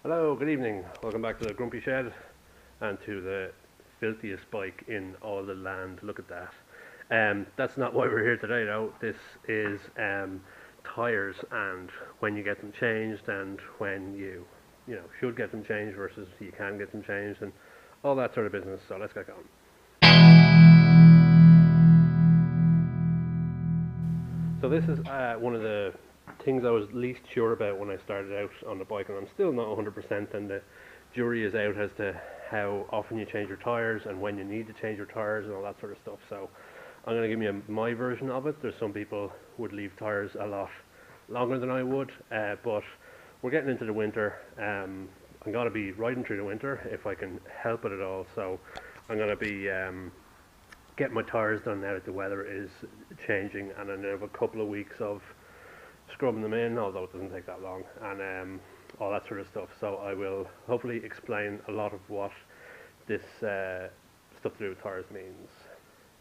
Hello, good evening. Welcome back to the Grumpy Shed and to the filthiest bike in all the land. Look at that. That's not why we're here today, though. This is tires and when you get them changed and when you should get them changed versus you can get them changed and all that sort of business. So let's get going. So this is one of the things I was least sure about when I started out on the bike, and I'm still not 100%. And the jury is out as to how often you change your tires and when you need to change your tires and all that sort of stuff. So I'm going to give you my version of it. There's some people would leave tires a lot longer than I would, but we're getting into the winter. I'm going to be riding through the winter if I can help it at all. So I'm going to be get my tyres done now that the weather is changing, and then I have a couple of weeks of scrubbing them in, although it doesn't take that long, and all that sort of stuff. So I will hopefully explain a lot of what this stuff to do with tyres means.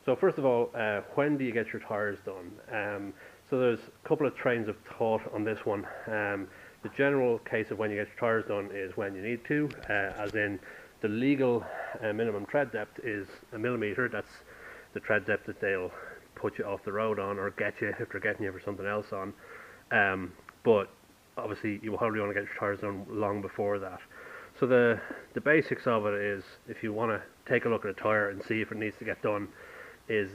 So first of all, when do you get your tyres done? So there's a couple of trains of thought on this one. The general case of when you get your tyres done is when you need to, as in the legal minimum tread depth is a millimetre. That's the tread depth that they'll put you off the road on or get you if they're getting you for something else on. But obviously you probably want to get your tyres done long before that. So the basics of it is, if you want to take a look at a tyre and see if it needs to get done, is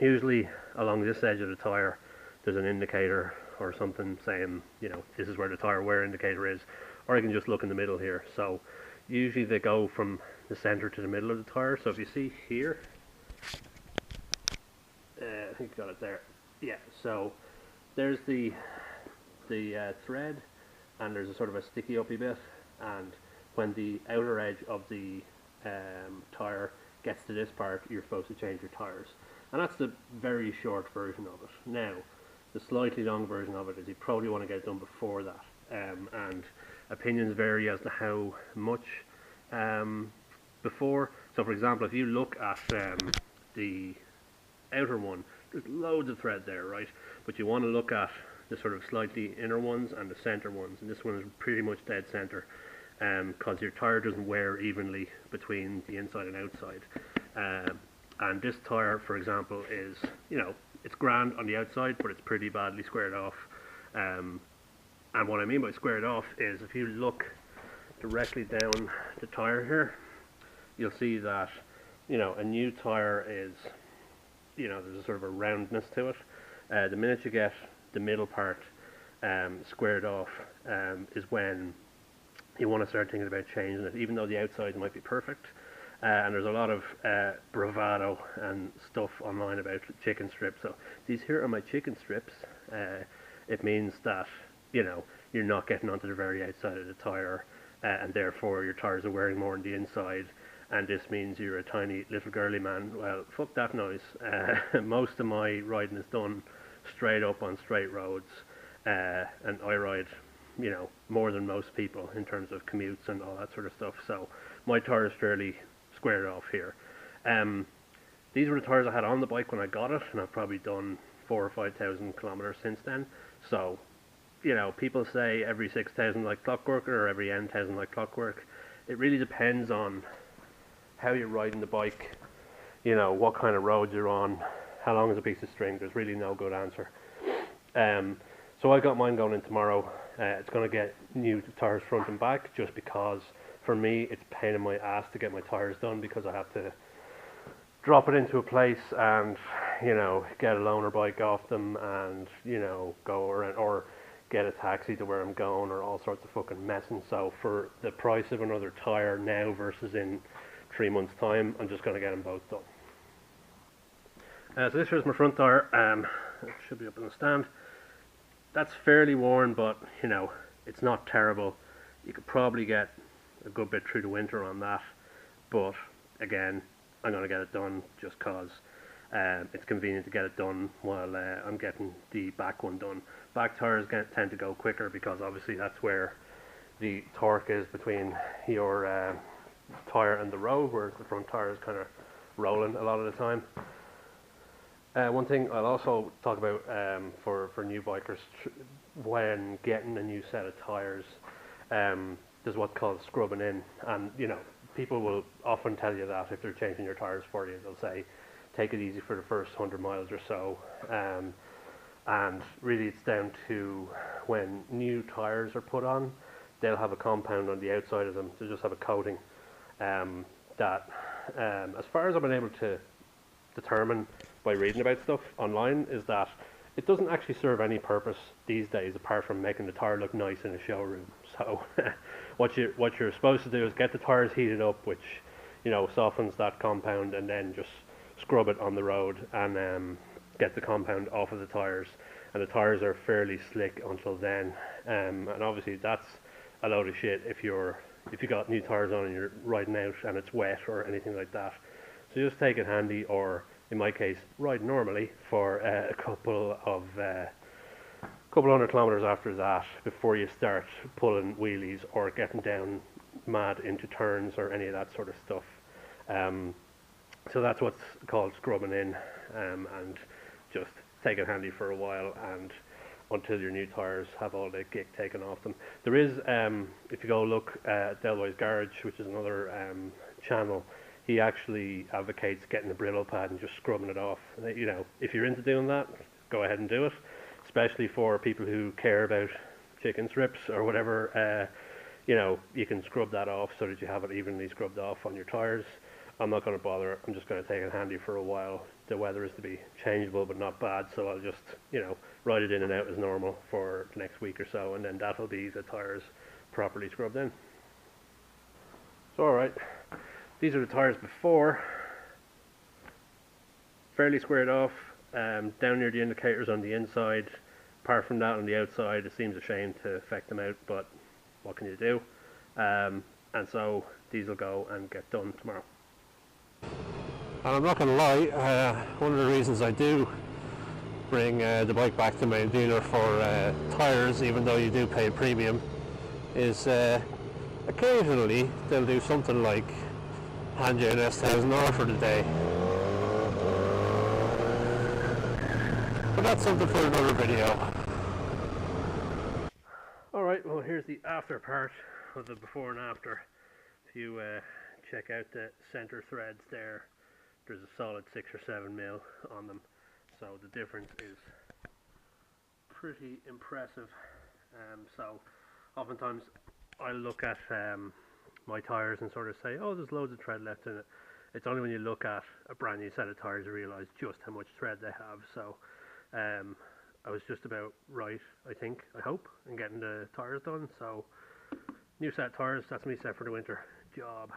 usually along this edge of the tyre there's an indicator or something saying, this is where the tyre wear indicator is, or you can just look in the middle here. So usually they go from the center to the middle of the tyre. So if you see here, I think you got it there. Yeah, so there's the thread, and there's a sort of a sticky uppy bit, and when the outer edge of the tyre gets to this part, you're supposed to change your tyres. And that's the very short version of it. Now, the slightly long version of it is you probably want to get it done before that, and opinions vary as to how much before. So for example, if you look at the outer one, there's loads of thread there, right? But you want to look at the sort of slightly inner ones and the center ones, and this one is pretty much dead center, because your tire doesn't wear evenly between the inside and outside. And this tire, for example, is, it's grand on the outside, but it's pretty badly squared off. And what I mean by squared off is, if you look directly down the tire here, you'll see that, a new tire is, there's a sort of a roundness to it. The minute you get the middle part squared off is when you want to start thinking about changing it, even though the outside might be perfect. And there's a lot of bravado and stuff online about chicken strips. So these here are my chicken strips. It means that, you're not getting onto the very outside of the tire, and therefore your tires are wearing more on the inside. And this means you're a tiny little girly man. Well, fuck that noise. Most of my riding is done straight up on straight roads, and I ride, more than most people in terms of commutes and all that sort of stuff. So my tire is fairly squared off here. These were the tires I had on the bike when I got it, and I've probably done 4,000 or 5,000 kilometers since then. So, people say every 6,000 like clockwork or every N,000 like clockwork. It really depends on how you're riding the bike, what kind of roads you're on, how long is a piece of string. There's really no good answer. So I got mine going in tomorrow. It's going to get new tires front and back, just because for me it's a pain in my ass to get my tires done, because I have to drop it into a place and get a loaner bike off them and go around, or get a taxi to where I'm going, or all sorts of fucking messing. So for the price of another tire now versus in 3 months time, I'm just going to get them both done. So this here's my front tire. It should be up on the stand. That's fairly worn, but it's not terrible. You could probably get a good bit through the winter on that, but again, I'm going to get it done just because it's convenient to get it done while I'm getting the back one done. Back tires tend to go quicker, because obviously that's where the torque is between your tire and the road, where the front tire is kind of rolling a lot of the time. One thing I'll also talk about for new bikers when getting a new set of tires, there's what's called scrubbing in, and people will often tell you that if they're changing your tires for you, they'll say take it easy for the first 100 miles or so. And really it's down to when new tires are put on, they'll have a compound on the outside of them. They'll just have a coating that, as far as I've been able to determine by reading about stuff online, is that it doesn't actually serve any purpose these days apart from making the tire look nice in a showroom. So what you're supposed to do is get the tires heated up, which softens that compound, and then just scrub it on the road and get the compound off of the tires. And the tires are fairly slick until then, and obviously that's a load of shit if you got new tires on and you're riding out and it's wet or anything like that. So just take it handy, or in my case, ride normally for a couple hundred kilometers after that before you start pulling wheelies or getting down mad into turns or any of that sort of stuff. So that's what's called scrubbing in, and just take it handy for a while and until your new tires have all the gick taken off them. There is, if you go look at Delboy's Garage, which is another channel, he actually advocates getting a Brillo pad and just scrubbing it off. If you're into doing that, go ahead and do it, especially for people who care about chicken strips or whatever. You can scrub that off so that you have it evenly scrubbed off on your tires. I'm not going to bother. I'm just going to take it handy for a while. The weather is to be changeable but not bad, so I'll just ride it in and out as normal for the next week or so, and then that'll be the tires properly scrubbed in. So alright, these are the tires before, fairly squared off, down near the indicators on the inside. Apart from that, on the outside, it seems a shame to affect them out, but what can you do? And so these will go and get done tomorrow. And I'm not going to lie, one of the reasons I do bring the bike back to my dealer for tyres, even though you do pay a premium, is occasionally they'll do something like hand you an S1000R for the day. But that's something for another video. Alright, well here's the after part of the before and after. If you check out the center threads there, there's a solid 6 or 7 mil on them, so the difference is pretty impressive. So oftentimes I look at my tires and sort of say, oh, there's loads of tread left in it. It's only when you look at a brand new set of tires you realise just how much tread they have. So I was just about right, I hope, in getting the tires done. So new set of tires, that's me set for the winter. Job.